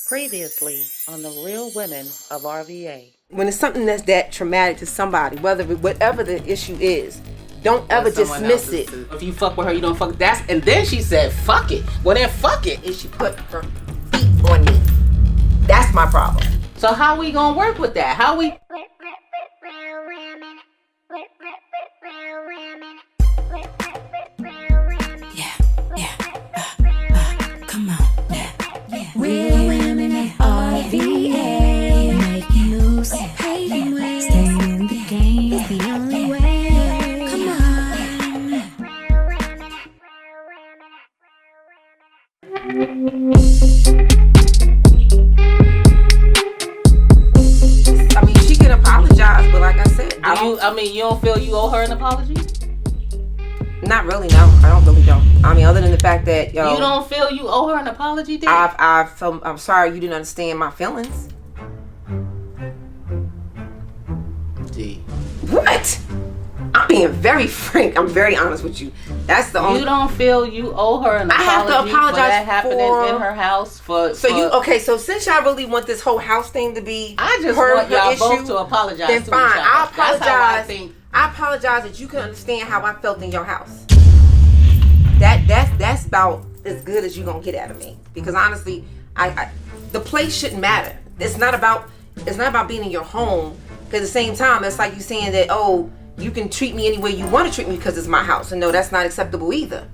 Previously on The Real Women of RVA. When it's something that's that traumatic to somebody, whatever the issue is, don't ever dismiss it. If you fuck with her, you don't fuck. And then she said, "Fuck it." Well, then fuck it. And she put her feet on me. That's my problem. So how we gonna work with that? How we? Come on. Real women at RVA. Making moves, paving ways. Staying in the game is the only way. Come on. I mean, she can apologize, but like I said, you don't feel you owe her an apology? Not really, no. I don't. I mean, other than the fact that, you don't feel you owe her an apology, D? I'm sorry you didn't understand my feelings. D. What? I'm being very frank. I'm very honest with you. That's the only. You don't feel you owe her an apology? I have to apologize for that happening in her house So since y'all really want this whole house thing to be, I just her want y'all issue, both to apologize. then to fine. each other. I'll apologize. That's how I think. I apologize that you can understand how I felt in your house. That's about as good as you're gonna get out of me. Because honestly, I the place shouldn't matter. It's not about being in your home. Because at the same time, it's like you saying that, oh, you can treat me any way you want to treat me because it's my house. And no, that's not acceptable either.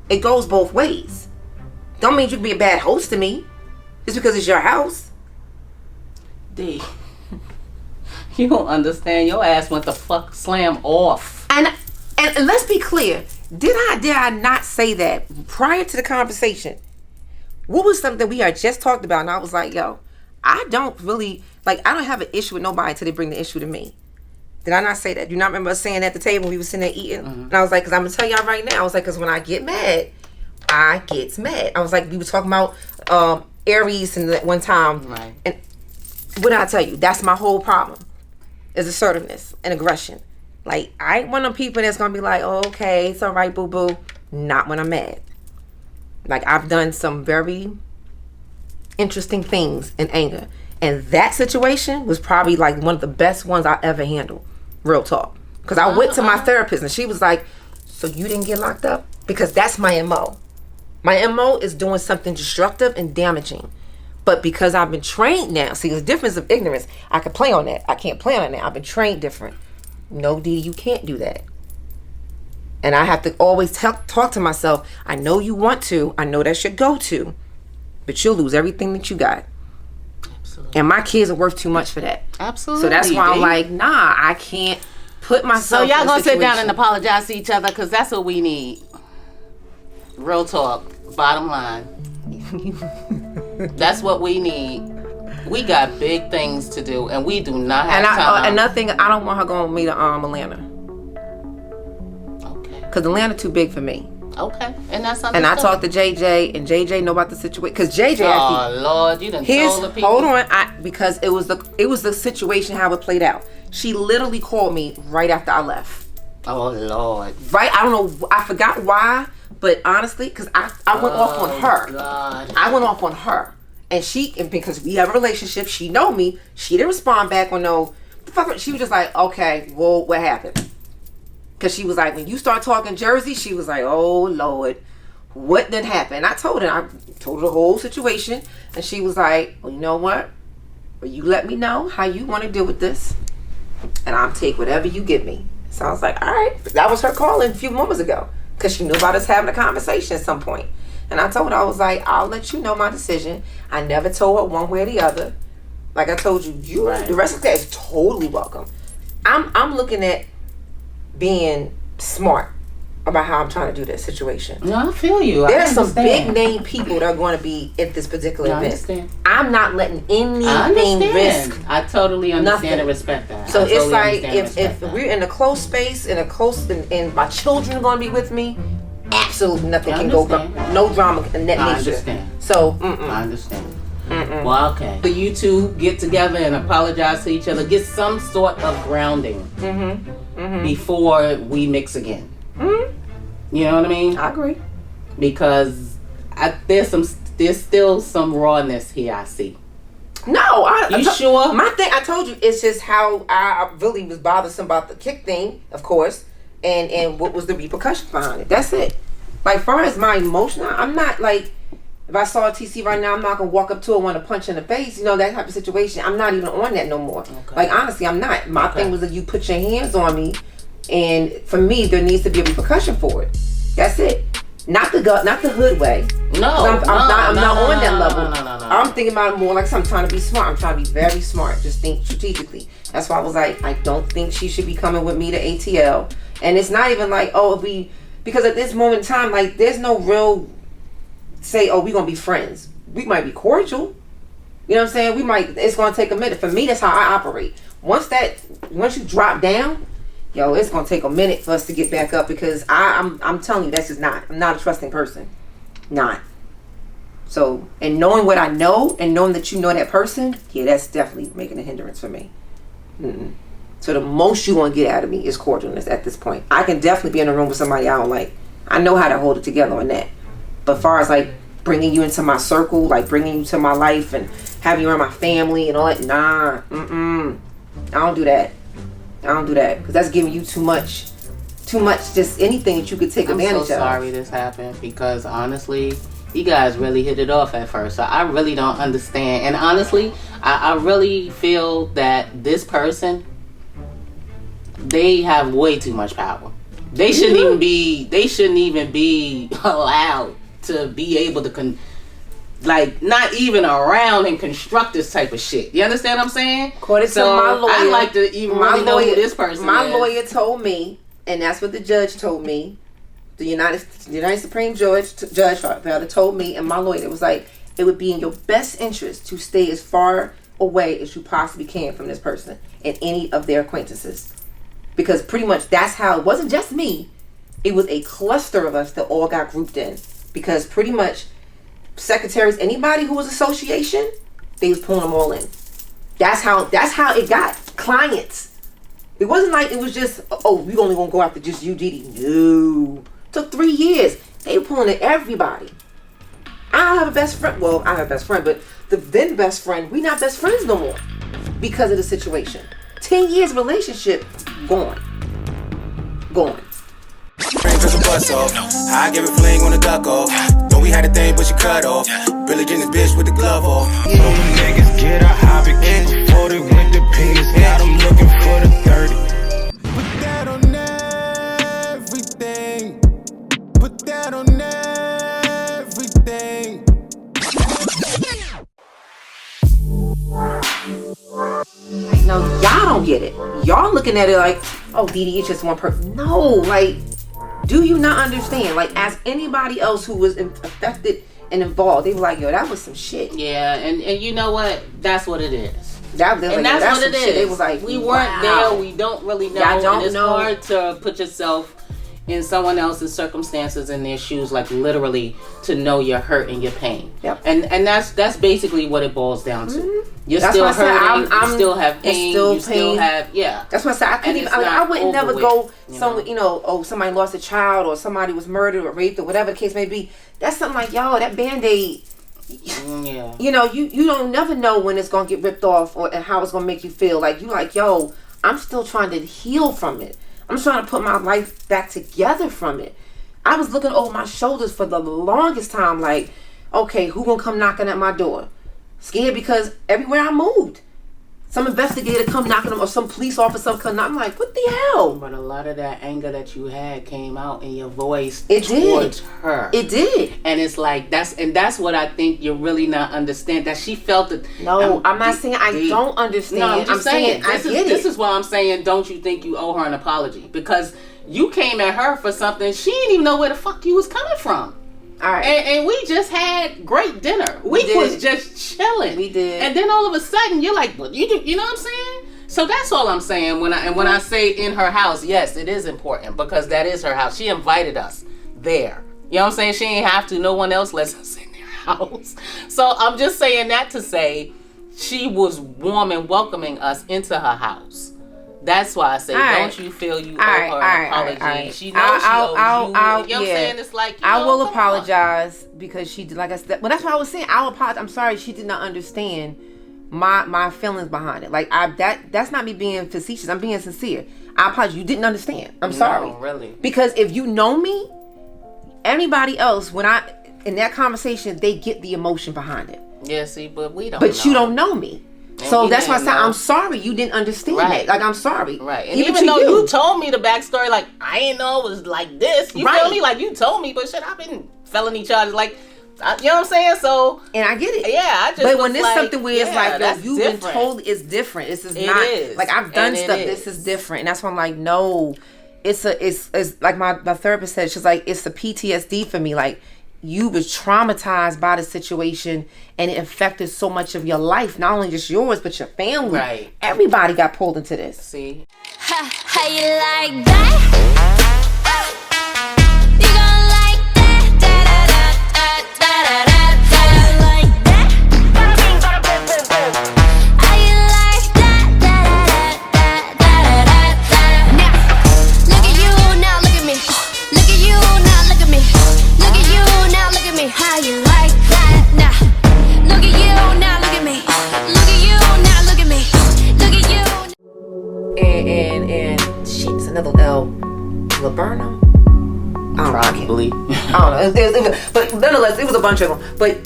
It goes both ways. Don't mean you can be a bad host to me just because it's your house. D. You don't understand. Your ass went the fuck slam off. And let's be clear. Did I not say that prior to the conversation? What was something we had just talked about? And I was like, yo, I don't have an issue with nobody until they bring the issue to me. Did I not say that? Do you not remember us saying at the table when we were sitting there eating? Mm-hmm. And I was like, because I'm going to tell y'all right now. I was like, because when I get mad, I get mad. I was like, we were talking about Aries and that one time. Right. And what did I tell you? That's my whole problem. Is assertiveness and aggression. Like, I ain't one of them people that's gonna be like, oh, okay, it's all right, boo-boo. Not when I'm mad. Like, I've done some very interesting things in anger. And that situation was probably like one of the best ones I ever handled. Real talk. Because I went to my therapist and she was like, so you didn't get locked up? Because that's my MO. My MO is doing something destructive and damaging. But because I've been trained now, see the difference of ignorance, I can play on that. I can't play on it now. I've been trained different. No, Dee, you can't do that. And I have to always talk to myself. I know you want to. I know that's your go-to. But you'll lose everything that you got. Absolutely. And my kids are worth too much for that. Absolutely. So that's why I'm like, nah, I can't put myself So y'all in a gonna sit down situation. and apologize to each other because that's what we need. Real talk. Bottom line. That's what we need. We got big things to do, and we do not have time. Another thing, I don't want her going with me to Atlanta. Okay. Because Atlanta too big for me. Okay, and that's understood. And I talked to JJ, and JJ know about the situation. Because JJ oh Lord, you done told the people. Hold on, because it was the situation how it played out. She literally called me right after I left. Oh Lord. Right, I don't know, I forgot why, but honestly, because I went off on her. God. I went off on her. And because we have a relationship, she know me. She didn't respond back or no. She was just like, okay, well, what happened? Because she was like, when you start talking Jersey, she was like, oh, Lord, what did happen? I told her the whole situation. And she was like, well, you know what? Well, you let me know how you want to deal with this. And I'll take whatever you give me. So I was like, all right. That was her calling a few moments ago. Because she knew about us having a conversation at some point. And I told her, I was like, I'll let you know my decision. I never told her one way or the other. Like I told you, right. The rest of that is totally welcome. I'm looking at being smart about how I'm trying to do this situation. No, I feel you. There's some big name people that are going to be at this particular event. Understand. I'm not letting anything risk. I totally understand nothing. And respect that. So it's like if we're in a close space, and my children are going to be with me, absolutely nothing can go wrong. No drama in that nature. I understand. So, I understand. Well, okay. But you two get together and apologize to each other. Get some sort of grounding before we mix again. You know what I mean? I agree. Because there's some there's still some rawness here, I see. No, You sure? My thing, I told you, it's just how I really was bothersome about the kick thing, of course, and what was the repercussions behind it. That's it. Like, far as my emotional, I'm not like, if I saw a TC right now, I'm not gonna walk up to her, want to punch her in the face, you know, that type of situation. I'm not even on that no more. Okay. Like, honestly, I'm not. My thing was that you put your hands on me, and for me, there needs to be a repercussion for it. That's it. Not the hood way. No, I'm not on that level. No. I'm thinking about it more like I'm trying to be smart. I'm trying to be very smart. Just think strategically. That's why I was like, I don't think she should be coming with me to ATL. And it's not even like, because at this moment in time, like, there's no real say, oh, we're gonna be friends. We might be cordial. You know what I'm saying? It's gonna take a minute. For me, that's how I operate. Once you drop down, yo, it's gonna take a minute for us to get back up, because I'm telling you, I'm not a trusting person. Not. So, and knowing what I know, and knowing that you know that person, yeah, that's definitely making a hindrance for me. Mm-mm. So the most you want to get out of me is cordialness at this point. I can definitely be in a room with somebody I don't like. I know how to hold it together on that. But as far as like bringing you into my circle, like bringing you to my life and having you around my family and all that, nah, I don't do that. Because that's giving you too much, just anything that you could take advantage of. I'm so sorry this happened, because honestly, you guys really hit it off at first. So I really don't understand. And honestly, I really feel that this person, they have way too much power. They shouldn't even be allowed to be able to not even around and construct this type of shit. You understand what I'm saying? According to my lawyer, I'd like to even really know who this person is. My lawyer told me, and that's what the judge told me. The United Supreme Judge rather told me, and my lawyer, it was like, it would be in your best interest to stay as far away as you possibly can from this person and any of their acquaintances. Because pretty much that's how, it wasn't just me, it was a cluster of us that all got grouped in. Because pretty much secretaries, anybody who was association, they was pulling them all in. That's how it got. Clients. It wasn't like it was just, oh, we only gonna go after just you, Didi. No. Took 3 years. They were pulling in everybody. I don't have a best friend. Well, I have a best friend, but the then best friend, we not best friends no more because of the situation. 10 years relationship, gone. I give a fling on the duck off. Thought we had a thing, but she cut off. Billy Jean this bitch with the glove off. So niggas get a hobby kick before they went to penis. Now I'm looking for the 30. Put that on everything. Put that on everything. No, y'all don't get it. Y'all looking at it like, oh, Didi, it's just one person. No, like, do you not understand? Like, as anybody else who was affected and involved, they were like, yo, that was some shit. Yeah, and you know what? That's what it is. That's what it is. They was like, we weren't there. We don't really know. And it's hard to put yourself in someone else's circumstances, in their shoes, like literally to know your hurt and your pain. Yep. And that's basically what it boils down to. Mm-hmm. You're still hurting. You still have pain. Still have That's what I said. I couldn't even. I would never go. Somebody lost a child, or somebody was murdered or raped, or whatever the case may be. That's something like, yo, that Band-Aid. Yeah. You know, you don't never know when it's gonna get ripped off and how it's gonna make you feel. Like, you like, yo, I'm still trying to heal from it. I'm trying to put my life back together from it. I was looking over my shoulders for the longest time, like, okay, who gonna come knocking at my door? Scared because everywhere I moved, some investigator come knocking on, or some police officer come knocking. I'm like, what the hell? But a lot of that anger that you had came out in your voice towards her. It did. And it's like, that's what I think you're really not understand. That she felt it. No, I'm not saying I don't understand. No, I'm just saying I get it. This is why I'm saying, don't you think you owe her an apology? Because you came at her for something she didn't even know where the fuck you was coming from. All right. And we just had great dinner. We was just chilling. We did. And then all of a sudden you're like, well, you know what I'm saying? So that's all I'm saying when I say in her house, yes, it is important, because that is her house. She invited us there. You know what I'm saying? She ain't have to. No one else lets us in their house. So I'm just saying that to say she was warm and welcoming us into her house. That's why I say, don't you feel you owe her an apology? She knows she owes you. You know what I'm saying? It's like, I will apologize because she did, like I said. Well, that's what I was saying. I'll apologize. I'm sorry she did not understand my feelings behind it. Like that's not me being facetious. I'm being sincere. I apologize. You didn't understand. I'm sorry. No, really. Because if you know me, anybody else, when in that conversation, they get the emotion behind it. Yeah, see, but we don't. But you don't know me. So that's why I said, I'm sorry you didn't understand that. Like, I'm sorry. Right. And even though you told me the backstory, like, I didn't know it was like this. You feel me? Like, you told me, but shit, I've been felony charges. Like, you know what I'm saying? So. And I get it. Yeah, I just. But when it's something where it's like, yo, you've been told it's different. This is not. Is. Like, I've done stuff. This is different. And that's why I'm like, no. It's like my therapist said, she's like, it's a PTSD for me. Like, you was traumatized by the situation and it affected so much of your life, not only just yours but your family. Right. Everybody got pulled into this. See, how you like that? You gon' like that? Like that? How you like that? Now, look at you, now look at me. Look at you, now look at me. Look at you, now look at me. How you like that? Now, look at you, now look at me. Look at you, now look at me. Look at you. And shit's another L. Laburnum? probably. I don't know. But nonetheless, it was a bunch of them. But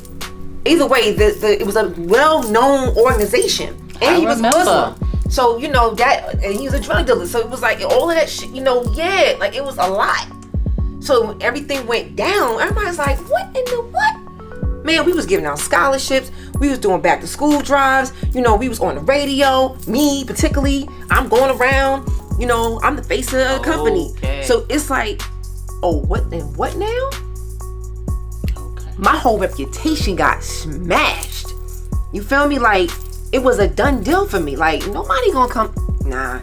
either way, it was a well-known organization. And he was Muslim. So, you know, and he was a drug dealer. So it was like all of that shit, you know, like it was a lot. So when everything went down, everybody's like, what in the what? Man, we was giving out scholarships. We was doing back to school drives. You know, we was on the radio. Me, particularly. I'm going around. You know, I'm the face of the company. Okay. So it's like, oh, what and what now? Okay. My whole reputation got smashed. You feel me? Like, it was a done deal for me. Like, nobody gonna come. Nah.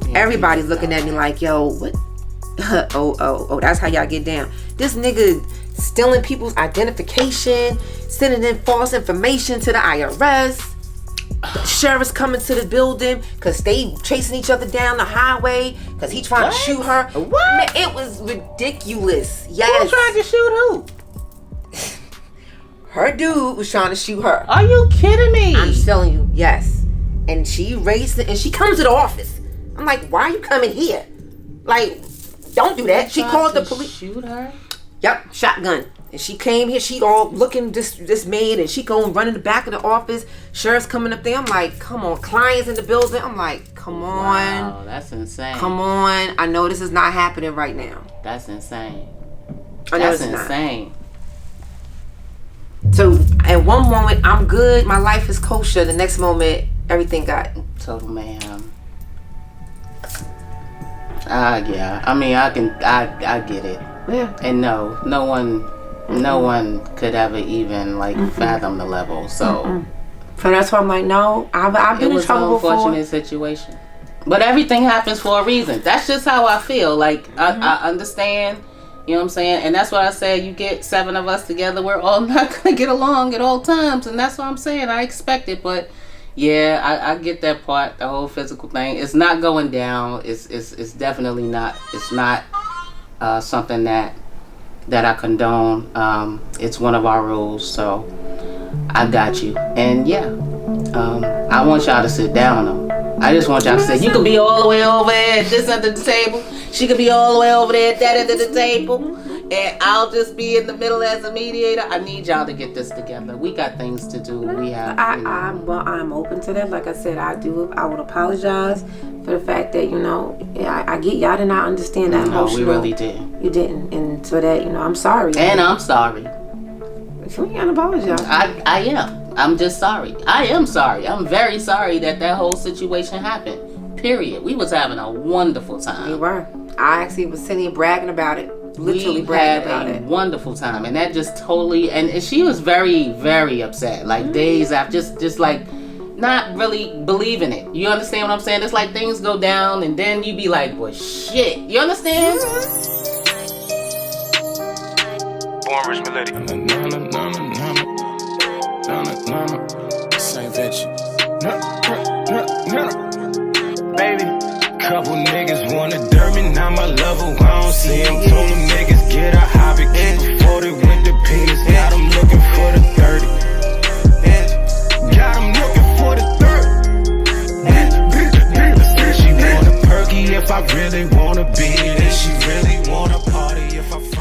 Yeah, everybody's looking at me like, yo, what? oh, that's how y'all get down. This nigga stealing people's identification, sending in false information to the IRS. The sheriff's coming to the building because they chasing each other down the highway because he trying to shoot her. What? Man, it was ridiculous. Yes. Who trying to shoot who? Her dude was trying to shoot her. Are you kidding me? I'm telling you, yes. And she raced it, and she comes to the office. I'm like, why are you coming here? Like, don't do that. She called the police. Shoot her? Yep, shotgun. And she came here, she all looking dismayed, and she going run in the back of the office. Sheriff's coming up there. I'm like, come on. Clients in the building. I'm like, come on. Wow, that's insane. Come on. I know this is not happening right now. That's insane. I know that's it's insane. Not. So at one moment I'm good, my life is kosher. The next moment everything got total mayhem. Yeah. I mean, I get it. Yeah. And no one could ever even like fathom the level. So that's why I'm like, no, I've been in trouble before. It was an unfortunate situation. But everything happens for a reason. That's just how I feel. Like I understand. You know what I'm saying? And that's what I said. You get 7 of us together, we're all not going to get along at all times. And that's what I'm saying. I expect it. But yeah, I get that part, the whole physical thing. It's not going down. It's definitely not. It's not something that I condone. It's one of our rules. So I got you. And yeah, I want y'all to sit down though. I just want y'all to say, you could be all the way over there at this end of the table. She could be all the way over there at that end of the table. And I'll just be in the middle as a mediator. I need y'all to get this together. We got things to do. We have. I'm open to that. Like I said, I would apologize for the fact that, you know, I get y'all did not understand that emotional. No, we really didn't. You didn't. And for that, you know, I'm sorry. And I'm sorry. So you gotta apologize. I am. I'm just sorry. I am sorry. I'm very sorry that whole situation happened. Period. We was having a wonderful time. We were. I actually was sitting here bragging about it. Literally bragging about it. We had a wonderful time. And that just totally... And she was very, very upset. Like days after. Just like not really believing it. You understand what I'm saying? It's like things go down and then you be like, well, shit. You understand? Born rich millennial. Same bitch. couple niggas wanna dirt me, now my lover, I don't see him. Told them niggas get a hobby, keep a 40 with the penis. Got them looking for the 30. Got them looking for the 30. Said she want a perky if I really wanna be. Then she really wanna party if I